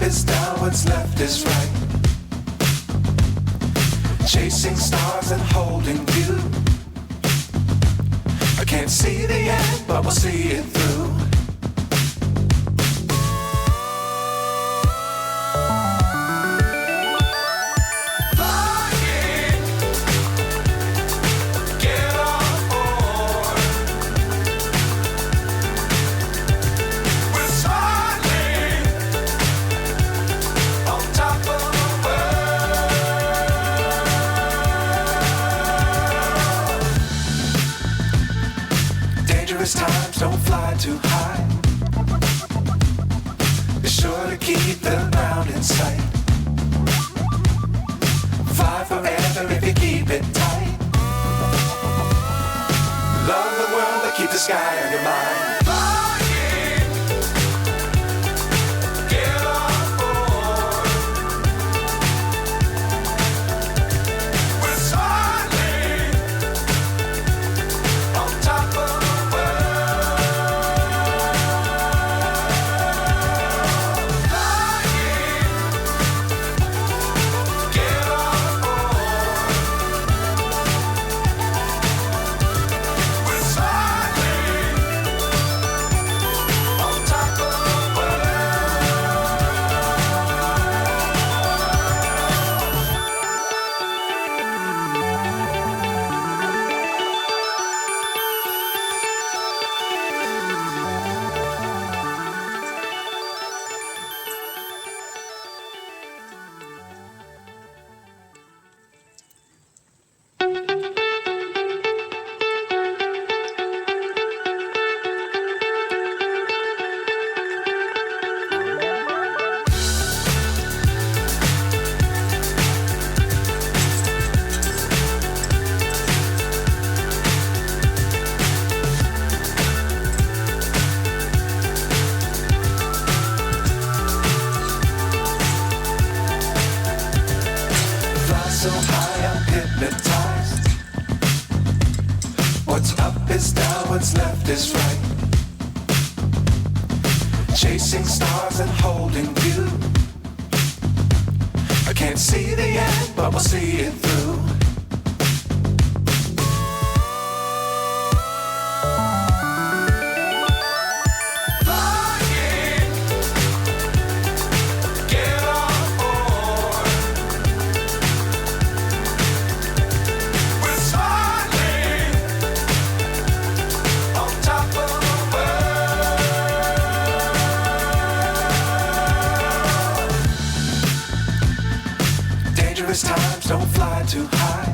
is down, what's left is right. Chasing stars and holding you. I can't see the end, but we'll see it through. Times don't fly too high. Be sure to keep the ground in sight. Fly forever if you keep it tight. Love the world but keep the sky on your mind. So high I'm hypnotized. What's up is down, what's left is right. Chasing stars and holding you. I can't see the end, but we'll see it through. Times don't fly too high.